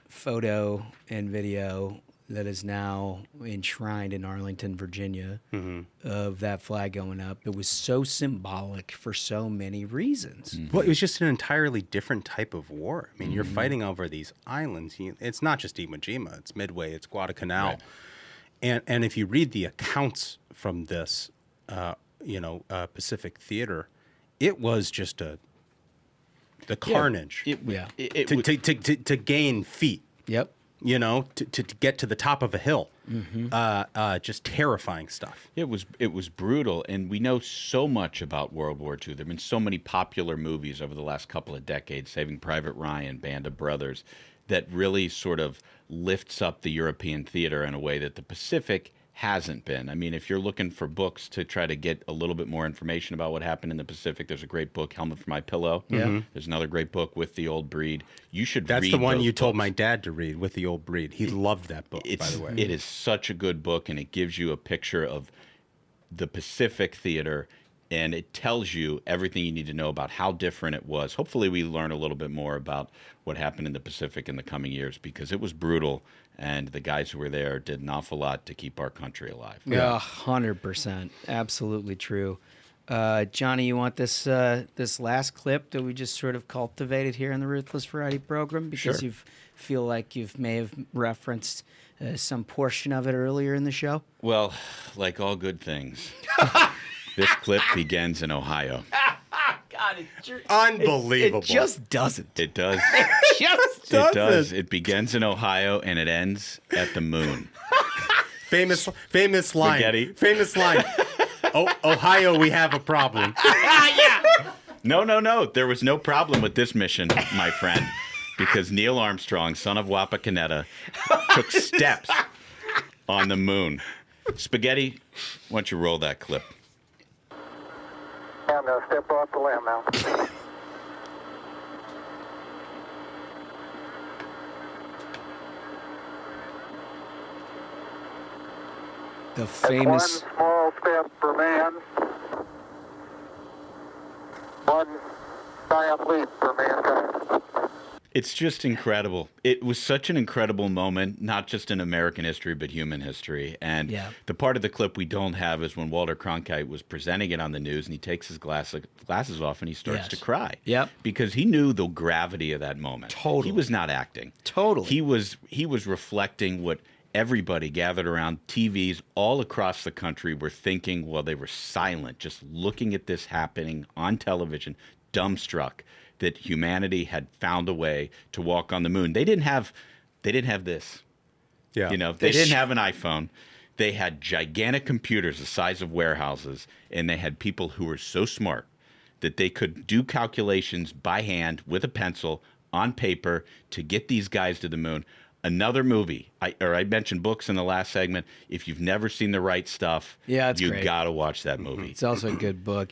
photo and video that is now enshrined in Arlington, Virginia, of that flag going up. It was so symbolic for so many reasons. Well, it was just an entirely different type of war. I mean, you're fighting over these islands. It's not just Iwo Jima. It's Midway. It's Guadalcanal. Right. And if you read the accounts from this, Pacific Theater, it was just the carnage. To gain feet. Yep. You know, to get to the top of a hill. Just terrifying stuff. It was brutal, and we know so much about World War II. There have been so many popular movies over the last couple of decades, Saving Private Ryan, Band of Brothers, that really sort of lifts up the European theater in a way that the Pacific hasn't been. I mean, if you're looking for books to try to get a little bit more information about what happened in the Pacific, there's a great book, Helmet for My Pillow. There's another great book, With the Old Breed. You should read That's the one you books. told my dad to read, With the Old Breed. He loved that book, by the way. It is such a good book, and it gives you a picture of the Pacific theater, and it tells you everything you need to know about how different it was. Hopefully we learn a little bit more about what happened in the Pacific in the coming years, because it was brutal, and the guys who were there did an awful lot to keep our country alive. Yeah, 100%. Absolutely true. Johnny, you want this last clip that we just sort of cultivated here in the Ruthless Variety program? Because you feel like you may have referenced some portion of it earlier in the show? Well, like all good things, this clip begins in Ohio. God, unbelievable. It just doesn't. It does. It just doesn't. It does. It begins in Ohio and it ends at the moon. Famous line. Spaghetti. Famous line. Ohio, we have a problem. No. There was no problem with this mission, my friend, because Neil Armstrong, son of Wapakoneta, took steps on the moon. Spaghetti, why don't you roll that clip? I'm going to step off the limb now. The famous... One small step for man. One giant leap for mankind. It's just incredible. It was such an incredible moment, not just in American history, but human history. And the part of the clip we don't have is when Walter Cronkite was presenting it on the news, and he takes his glasses off and he starts to cry. Yep. Because he knew the gravity of that moment. Totally. He was not acting. Totally. He was reflecting what everybody gathered around TVs all across the country were thinking while they were silent, just looking at this happening on television, dumbstruck that humanity had found a way to walk on the moon. They didn't have this. Yeah. You know, they didn't have an iPhone. They had gigantic computers the size of warehouses, and they had people who were so smart that they could do calculations by hand with a pencil on paper to get these guys to the moon. Another movie, I mentioned books in the last segment. If you've never seen The Right Stuff, you got to watch that movie. It's also a good book.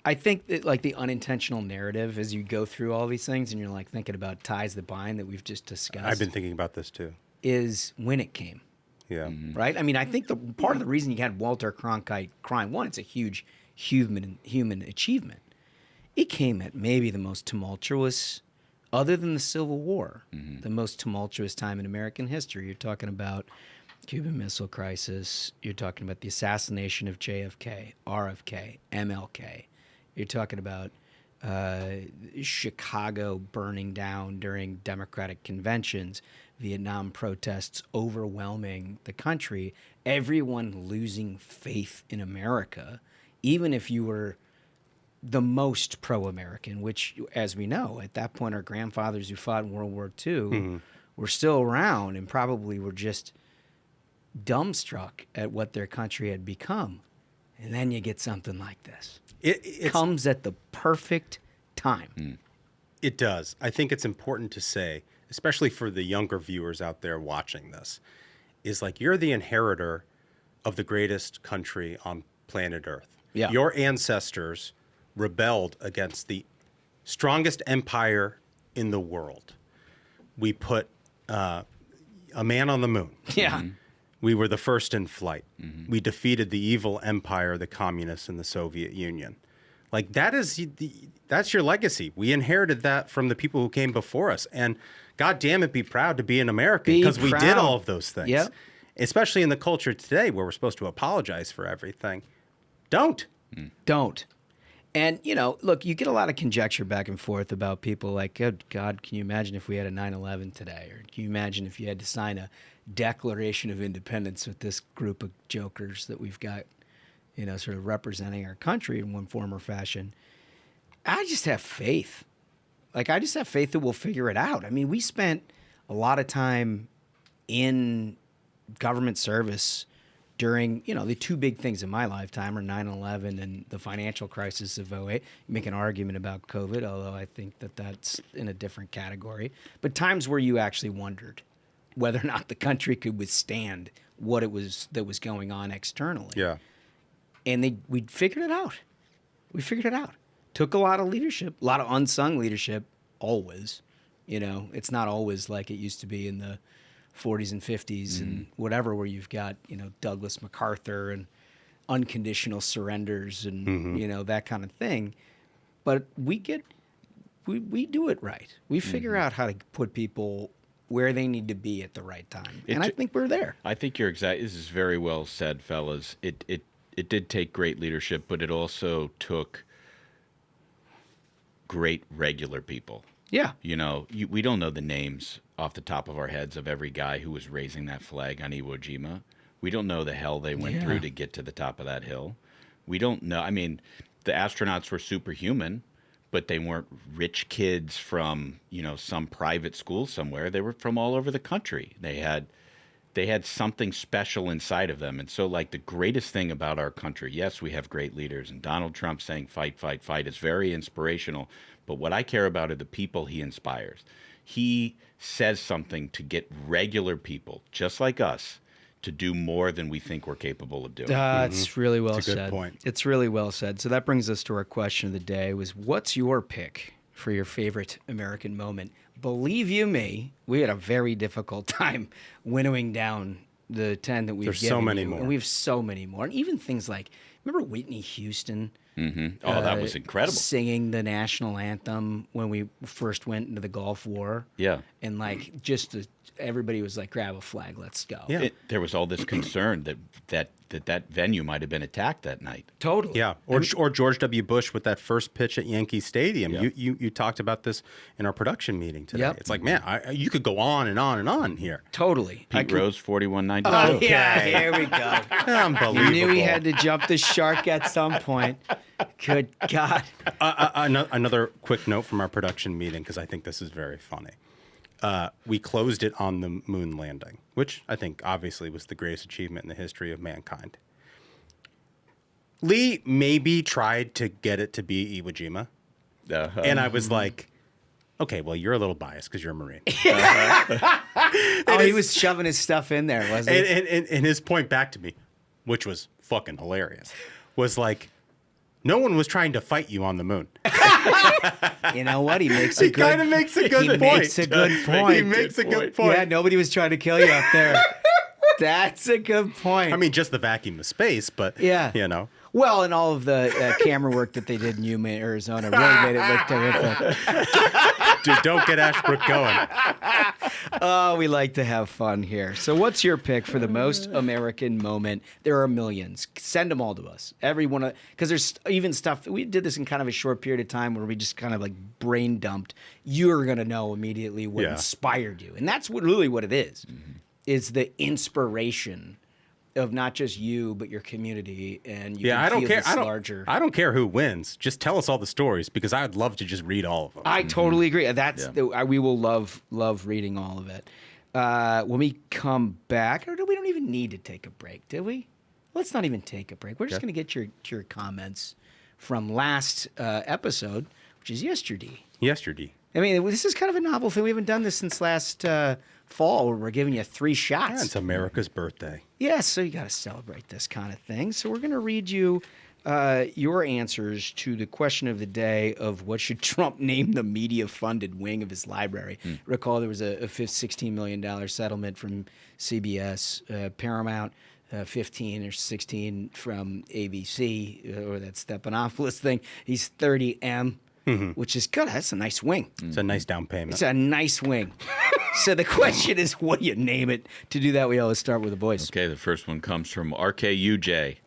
I think that like the unintentional narrative as you go through all these things and you're like thinking about ties that bind that we've just discussed. I've been thinking about this too. Is when it came. Yeah. Right? I mean, I think the part of the reason you had Walter Cronkite crying, one, it's a huge human achievement. It came at maybe the most tumultuous, other than the Civil War, the most tumultuous time in American history. You're talking about Cuban Missile Crisis. You're talking about the assassination of JFK, RFK, MLK. You're talking about Chicago burning down during Democratic conventions, Vietnam protests overwhelming the country, everyone losing faith in America, even if you were the most pro-American, which, as we know, at that point, our grandfathers who fought in World War II were still around and probably were just dumbstruck at what their country had become. And then you get something like this. It comes at the perfect time. It does. I think it's important to say, especially for the younger viewers out there watching this, is like you're the inheritor of the greatest country on planet Earth. Yeah. Your ancestors rebelled against the strongest empire in the world. We put a man on the moon. Yeah. We were the first in flight. We defeated the evil empire, the communists, and the Soviet Union. Like that's your legacy. We inherited that from the people who came before us. And God damn it, be proud to be an American because we did all of those things. Yep. Especially in the culture today where we're supposed to apologize for everything. Don't. Don't. And, you know, look, you get a lot of conjecture back and forth about people like, good God, can you imagine if we had a 9/11 today? Or can you imagine if you had to sign a Declaration of Independence with this group of jokers that we've got, you know, sort of representing our country in one form or fashion? I just have faith. Like, I just have faith that we'll figure it out. I mean, we spent a lot of time in government service during, you know, the two big things in my lifetime are 9/11 and the financial crisis of 08. You make an argument about COVID, although I think that that's in a different category. But times where you actually wondered whether or not the country could withstand what it was that was going on externally. Yeah. And we figured it out. We figured it out. Took a lot of leadership, a lot of unsung leadership, always. You know, it's not always like it used to be in the 40s and 50s and whatever, where you've got, you know, Douglas MacArthur and unconditional surrenders and, you know, that kind of thing. But we do it right. We figure out how to put people where they need to be at the right time. And I think we're there. I think you're exact. This is very well said, fellas. It did take great leadership, but it also took great regular people. Yeah. You know, we don't know the names off the top of our heads of every guy who was raising that flag on Iwo Jima. We don't know the hell they went through to get to the top of that hill. We don't know. I mean, the astronauts were superhuman, but they weren't rich kids from, you know, some private school somewhere. They were from all over the country. They had something special inside of them. And so, like, the greatest thing about our country, yes, we have great leaders, and Donald Trump saying fight, fight, fight is very inspirational. But what I care about are the people he inspires. He says something to get regular people, just like us, to do more than we think we're capable of doing. That's really well It's a good said. point. It's really well said. So that brings us to our question of the day was, what's your pick for your favorite American moment? Believe you me, we had a very difficult time winnowing down the 10 that we've There's given so many you. more. And we have so many more. And even things like, remember Whitney Houston? Oh, that was incredible. Singing the national anthem when we first went into the Gulf War. Yeah. And like everybody was like, grab a flag, let's go. Yeah. There was all this concern that venue might have been attacked that night. Totally. Yeah, or George W. Bush with that first pitch at Yankee Stadium. Yeah. You talked about this in our production meeting today. Yep. It's like, man, you could go on and on and on here. Totally. Pete Rose, 41-92. Oh, yeah, here we go. Unbelievable. You knew he had to jump the shark at some point. Good God. Another quick note from our production meeting, because I think this is very funny. We closed it on the moon landing, which I think obviously was the greatest achievement in the history of mankind. Lee maybe tried to get it to be Iwo Jima. And I was like, Okay, well, you're a little biased because you're a Marine. He was shoving his stuff in there, wasn't he? And his point back to me, which was fucking hilarious, was like, no one was trying to fight you on the moon. You know what? He makes He kind of makes a good point. He makes a good point. He makes a good point. Yeah, nobody was trying to kill you up there. That's a good point. I mean, just the vacuum of space, but, you know. Well, and all of the camera work that they did in Yuma, Arizona really made it look terrific. Dude, don't get Ashbrook going. Oh, we like to have fun here. So what's your pick for the most American moment? There are millions. Send them all to us. Everyone, because there's even stuff, we did this in kind of a short period of time where we just kind of like brain dumped. You're going to know immediately what inspired you. And that's really what it is, is the inspiration of not just you, but your community, and you I don't care. Larger. I don't care who wins. Just tell us all the stories because I'd love to just read all of them. I totally agree. That's we will love reading all of it. When we come back, or we don't even need to take a break, do we? Let's not even take a break. We're just going to get your comments from last episode, which is yesterday. I mean, this is kind of a novel thing. We haven't done this since last fall, where we're giving you 3 shots. Yeah, it's America's birthday. Yeah, so you got to celebrate this kind of thing. So we're going to read you your answers to the question of the day of what should Trump name the media-funded wing of his library. Recall there was a $16 million settlement from CBS, Paramount, 15 or 16 from ABC, or that Stephanopoulos thing. He's 30M. Which is good. That's a nice wing. It's a nice down payment. It's a nice wing. So the question is, what do you name it? To do that, we always start with a voice. Okay, the first one comes from RKUJ.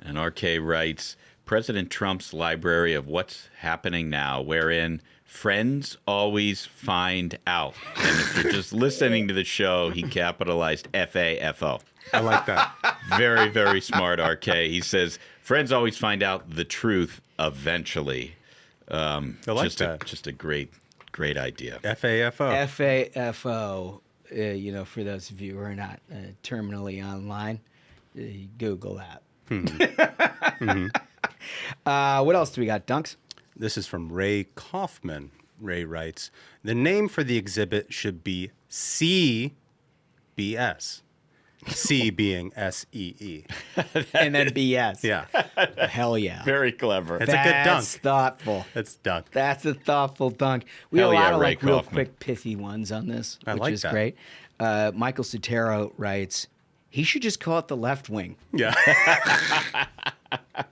And RK writes, President Trump's library of what's happening now, wherein friends always find out. And if you're just listening to the show, he capitalized FAFO. I like that. Very, very smart, RK. He says, friends always find out the truth eventually. I like that. Just a great idea. FAFO. FAFO. For those of you who are not terminally online, Google that. What else do we got, Dunks? This is from Ray Kaufman. Ray writes, the name for the exhibit should be CBS. C being SEE. And then BS. Yeah. Hell yeah. Very clever. It's a good dunk. That's thoughtful. It's dunk. That's a thoughtful dunk. We have a lot of Ray real Kaufman. quick, pithy ones on this, I which like is that. great. Michael Sotero writes, he should just call it the left wing. Yeah.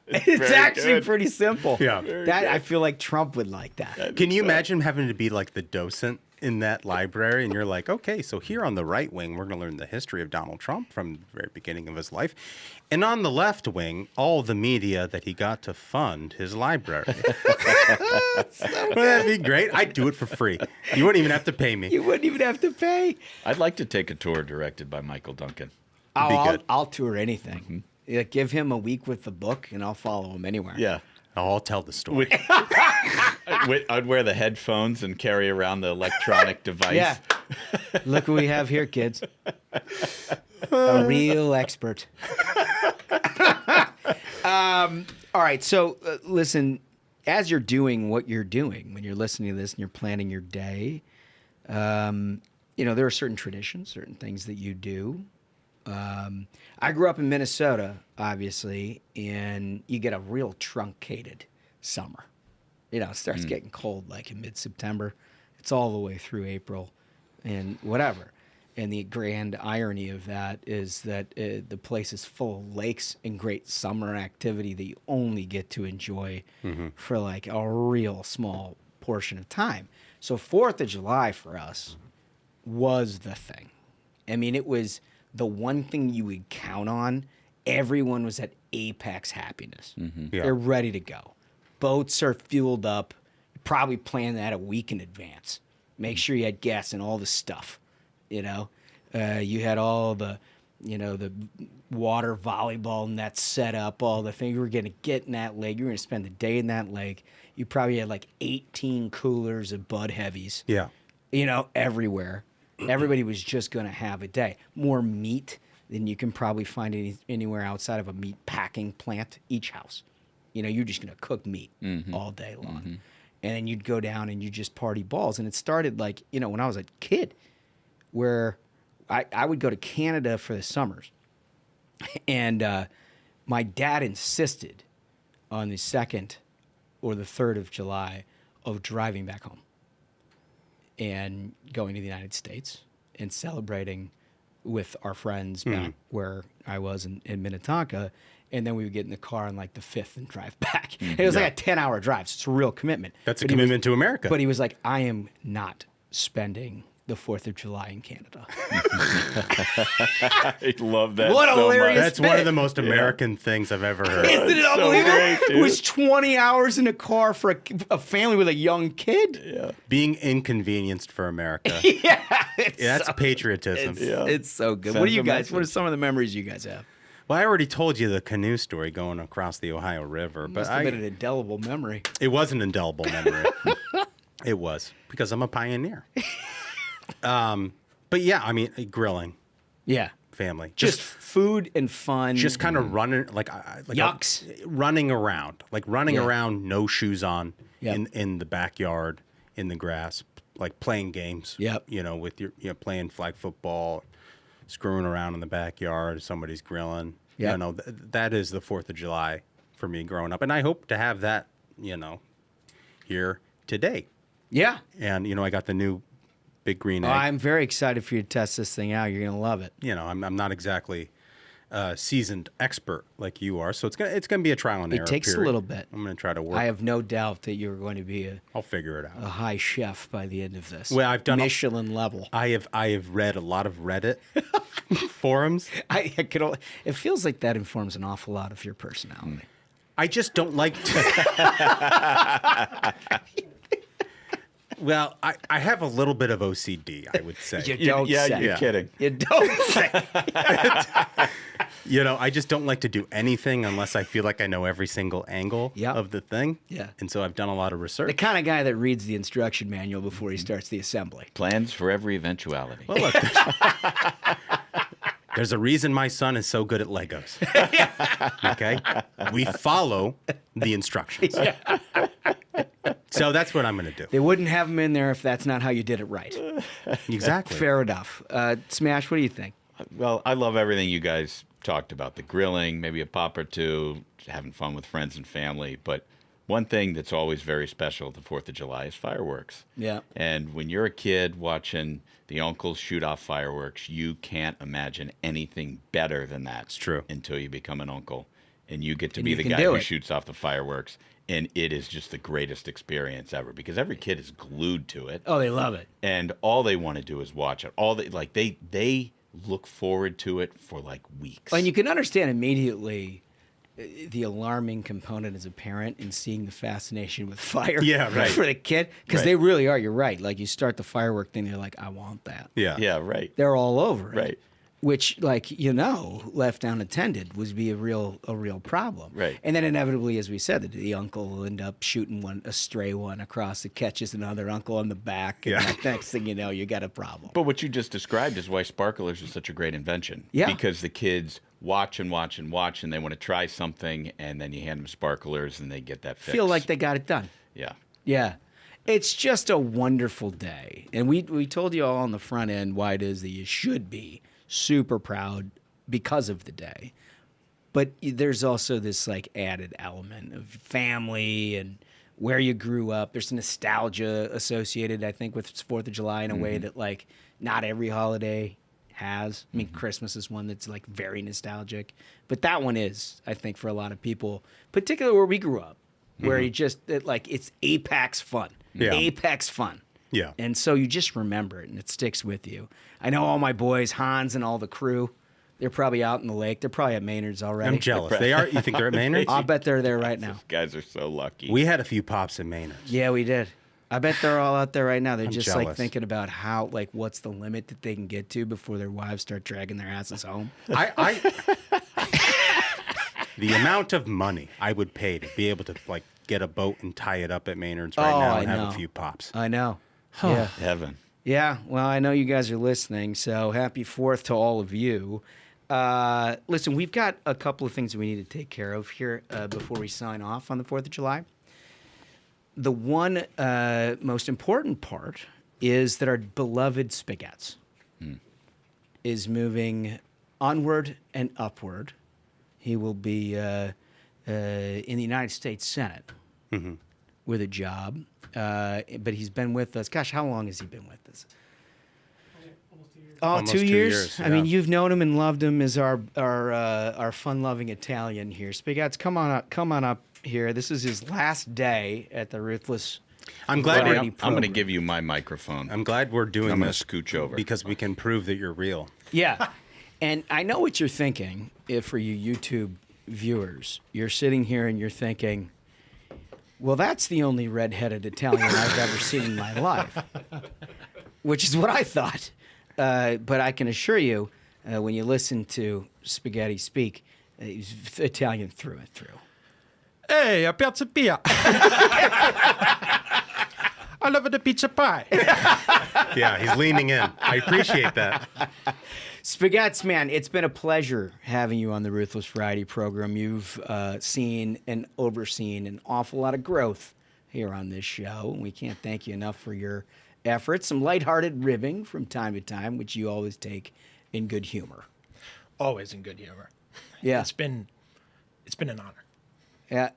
It's actually pretty simple. Yeah. I feel like Trump would like that. Can you imagine having to be like the docent in that library, and you're like, okay, so here on the right wing, we're going to learn the history of Donald Trump from the very beginning of his life. And on the left wing, all the media that he got to fund his library. Wouldn't that be great? I'd do it for free. You wouldn't even have to pay me. You wouldn't even have to pay. I'd like to take a tour directed by Michael Duncan. I'll tour anything. Yeah, give him a week with the book, and I'll follow him anywhere. Yeah. I'll tell the story. I'd wear the headphones and carry around the electronic device. Yeah. Look what we have here, kids. A real expert. All right. So, listen, as you're doing what you're doing, when you're listening to this and you're planning your day, there are certain traditions, certain things that you do. I grew up in Minnesota, obviously, and you get a real truncated summer. It starts getting cold like in mid-September. It's all the way through April and whatever. And the grand irony of that is that the place is full of lakes and great summer activity that you only get to enjoy for like a real small portion of time. So 4th of July for us was the thing. I mean, it was the one thing you would count on. Everyone was at apex happiness. Yeah. They're ready to go. Boats are fueled up. You probably planned that a week in advance. Make sure you had gas and all the stuff. You had all the, the water volleyball nets set up, all the things. You were going to get in that lake. You were going to spend the day in that lake. You probably had like 18 coolers of Bud Heavies. Yeah. Everywhere. Everybody was just going to have a day. More meat than you can probably find anywhere outside of a meat packing plant. Each house. You're just going to cook meat all day long. and then you'd go down and you just party balls. And it started like, you know, when I was a kid, where I would go to Canada for the summers, and my dad insisted on the 2nd or the 3rd of July of driving back home and going to the United States and celebrating with our friends back where I was in Minnetonka. And then we would get in the car on like the 5th and drive back. And it was like a 10-hour drive. So it's a real commitment. That's a commitment to America. But he was like, I am not spending the 4th of July in Canada. I love that. What a so hilarious much. That's one of the most American things I've ever heard. Isn't it so unbelievable? great, dude. It was 20 hours in a car for a family with a young kid. Yeah. Being inconvenienced for America. Yeah. That's patriotism. It's so good. Sends What do you a guys, what are message. some of the memories you guys have? Well, I already told you the canoe story going across the Ohio River, but Must have been an indelible memory. it was an indelible memory. It was, because I'm a pioneer. But yeah, I mean, grilling, Yeah. family, Just food and fun. just kind of running, like Yucks. running around, Yeah. around, no shoes on, Yep. in the backyard, in the grass, like playing games. Yep. You know, with your, playing flag football, screwing around in the backyard, somebody's grilling. Yep. You know, that is the 4th of July for me growing up, and I hope to have that, here today. Yeah. And I got the new big green egg. I'm very excited for you to test this thing out. You're going to love it. I'm not exactly a seasoned expert like you are, so it's gonna be a trial and error. It takes period. a little bit. I'm gonna try to work. I have no doubt that you're going to be I'll figure it out. a high chef by the end of this. Well, I've done Michelin level. I have read a lot of Reddit forums. It feels like that informs an awful lot of your personality. I just don't like to. Well, I have a little bit of OCD, I would say. You don't say. You're kidding. You don't say. I just don't like to do anything unless I feel like I know every single angle of the thing. Yeah. And so I've done a lot of research. The kind of guy that reads the instruction manual before he starts the assembly. Plans for every eventuality. Well, look, there's a reason my son is so good at Legos. Okay? We follow the instructions. So that's what I'm going to do. They wouldn't have him in there if that's not how you did it right. Exactly. Fair enough. Smash, what do you think? Well, I love everything you guys talked about. The grilling, maybe a pop or two, having fun with friends and family. But one thing that's always very special the 4th of July is fireworks. Yeah. And when you're a kid watching the uncles shoot off fireworks, you can't imagine anything better than that. It's true. Until you become an uncle. And you get to And be you the can guy do who it. shoots off the fireworks. And it is just the greatest experience ever because every kid is glued to it. Oh, they love it. And all they want to do is watch it. They look forward to it for like weeks. And you can understand immediately the alarming component as a parent in seeing the fascination with fire Yeah, right. for the kid. Because Right. they really are. You're right. Like you start the firework thing, they're like, I want that. Yeah. Yeah, right. They're all over it. Right. Which, left unattended would be a real problem. Right. And then inevitably, as we said, the uncle will end up shooting a stray one across that catches another uncle on the back. And Yeah. next thing you know, you got a problem. But what you just described is why sparklers are such a great invention. Yeah. Because the kids watch and watch and watch, and they want to try something, and then you hand them sparklers, and they get that fix. Feel like they got it done. Yeah. Yeah. It's just a wonderful day. And we told you all on the front end why it is that you should be super proud because of the day. But there's also this added element of family and where you grew up. There's nostalgia associated, I think, with 4th of July in a way that not every holiday has. I mean, Christmas is one that's very nostalgic. But that one is, I think, for a lot of people, particularly where we grew up, where you just, it's apex fun. Yeah. Apex fun. Yeah. And so you just remember it, and it sticks with you. I know all my boys, Hans and all the crew, they're probably out in the lake. They're probably at Maynard's already. I'm jealous. They are? You think they're at Maynard's? I'll bet they're there right now. These guys are so lucky. We had a few pops in Maynard's. Yeah, we did. I bet they're all out there right now. They're I'm just jealous. thinking about how, what's the limit that they can get to before their wives start dragging their asses home. The amount of money I would pay to be able to get a boat and tie it up at Maynard's right now and have a few pops. I know. Yeah. Heaven. Yeah, well, I know you guys are listening, so happy 4th to all of you. Listen, we've got a couple of things we need to take care of here before we sign off on the 4th of July. the one most important part is that our beloved Spaghetts is moving onward and upward. He will be in the United States Senate with a job, but he's been with us. Gosh, how long has he been with us? Oh, Almost 2 2 years. years, I mean, yeah. you've known him and loved him as our fun-loving Italian here. Spaghetts, come on up here. This is his last day at the Ruthless. I'm glad Variety I'm program. going to give you my microphone. I'm glad we're doing I'm gonna this scooch over. because we can prove that you're real. Yeah, and I know what you're thinking. If for you YouTube viewers, you're sitting here and you're thinking, well, that's the only redheaded Italian I've ever seen in my life, which is what I thought. But I can assure you, when you listen to Spaghetti speak, he's Italian through and through. Hey, a pizza pia. I love the pizza pie. Yeah, he's leaning in. I appreciate that. Spaghetts, man, it's been a pleasure having you on the Ruthless Variety program. You've seen and overseen an awful lot of growth here on this show. We can't thank you enough for your efforts. Some lighthearted ribbing from time to time, which you always take in good humor. Always in good humor. Yeah. It's been an honor. Yeah,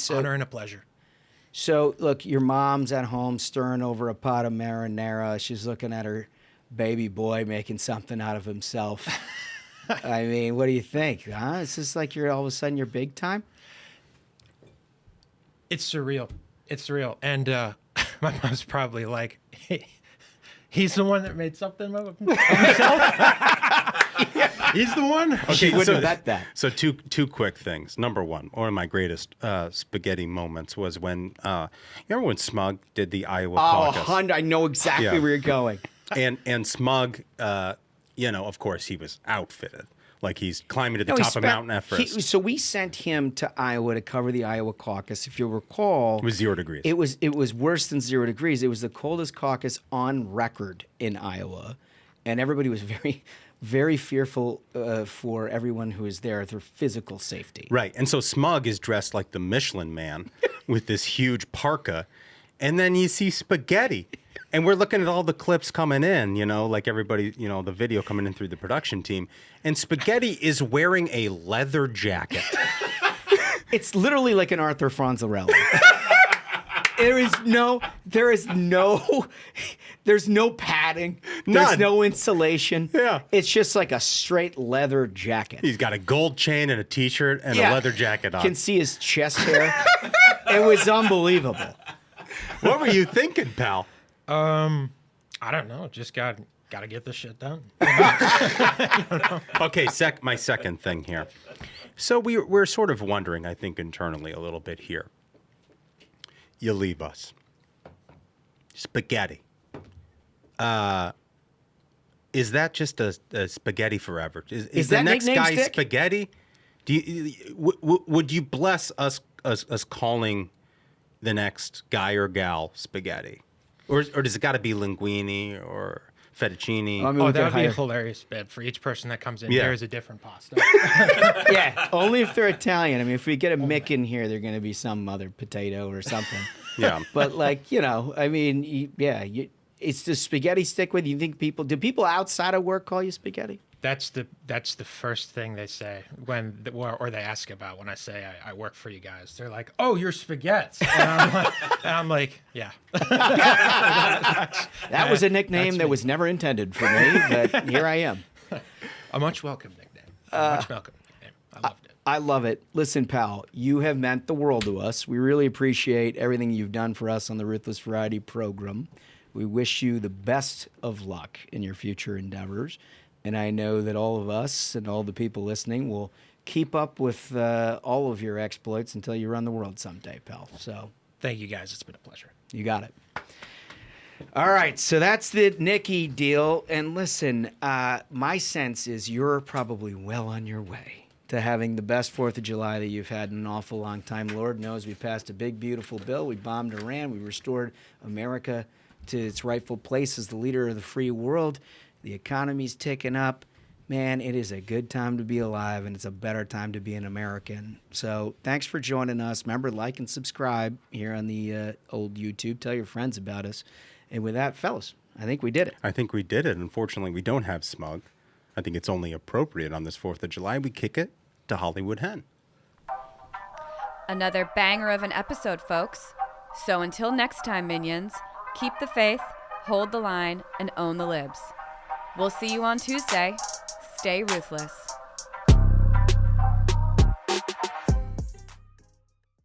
Honor and a pleasure. So, look, your mom's at home stirring over a pot of marinara. She's looking at her baby boy making something out of himself. I mean, what do you think? Huh? It's just like all of a sudden you're big time? It's surreal. It's surreal. And my mom's probably like, hey, he's the one that made something of himself? He's the one? She wouldn't have bet that. So two quick things. Number one of my greatest spaghetti moments was when, you remember when Smug did the Iowa caucus? I know exactly where you're going. And Smug, of course, he was outfitted. Like he's climbing to the top of Mount Everest. So we sent him to Iowa to cover the Iowa caucus. If you'll recall, It was 0 degrees. It was worse than 0 degrees. It was the coldest caucus on record in Iowa, and everybody was very, very fearful for everyone who was there, their physical safety. Right. And so Smug is dressed like the Michelin Man with this huge parka. And then you see Spaghetti. And we're looking at all the clips coming in, like everybody, the video coming in through the production team. And Spaghetti is wearing a leather jacket. It's literally like an Arthur Fonzarelli. There's no padding. There's None. no insulation. Yeah. It's just like a straight leather jacket. He's got a gold chain and a T-shirt and a leather jacket on. You can see his chest hair. It was unbelievable. What were you thinking, pal? I don't know. Just got to get this shit done. Okay, my second thing here. So we're sort of wondering, I think, internally a little bit here. You leave us. Spaghetti. Is that just a spaghetti forever? Is the that next nickname guy stick? Spaghetti? Would you bless us calling the next guy or gal Spaghetti? Or does it got to be linguine or fettuccine? I mean, That would be a hilarious bit. For each person that comes in, Yeah. there is a different pasta. Yeah, only if they're Italian. I mean, if we get a Mick in here, they're going to be some other potato or something. Yeah. But it's the spaghetti stick with you. Think do people outside of work call you Spaghetti? That's the first thing they say or they ask about when I say I work for you guys. They're like, "Oh, you're Spaghetts," and I'm like, "Yeah." That was a nickname that was never intended for me, but here I am. A much welcome nickname. Much welcome nickname. I loved it. I love it. Listen, pal, you have meant the world to us. We really appreciate everything you've done for us on the Ruthless Variety program. We wish you the best of luck in your future endeavors. And I know that all of us and all the people listening will keep up with all of your exploits until you run the world someday, pal. So Thank you, guys. It's been a pleasure. you got it. All right, so that's the Nikki deal. And listen, my sense is you're probably well on your way to having the best 4th of July that you've had in an awful long time. Lord knows we passed a big, beautiful bill. We bombed Iran. We restored America to its rightful place as the leader of the free world. The economy's ticking up. Man, it is a good time to be alive, and it's a better time to be an American. So thanks for joining us. Remember, like and subscribe here on the old YouTube. Tell your friends about us. And with that, fellas, I think we did it. I think we did it. Unfortunately, we don't have Smug. I think it's only appropriate on this 4th of July we kick it to Hollywood Hen. Another banger of an episode, folks. So until next time, minions, keep the faith, hold the line, and own the libs. We'll see you on Tuesday. Stay ruthless.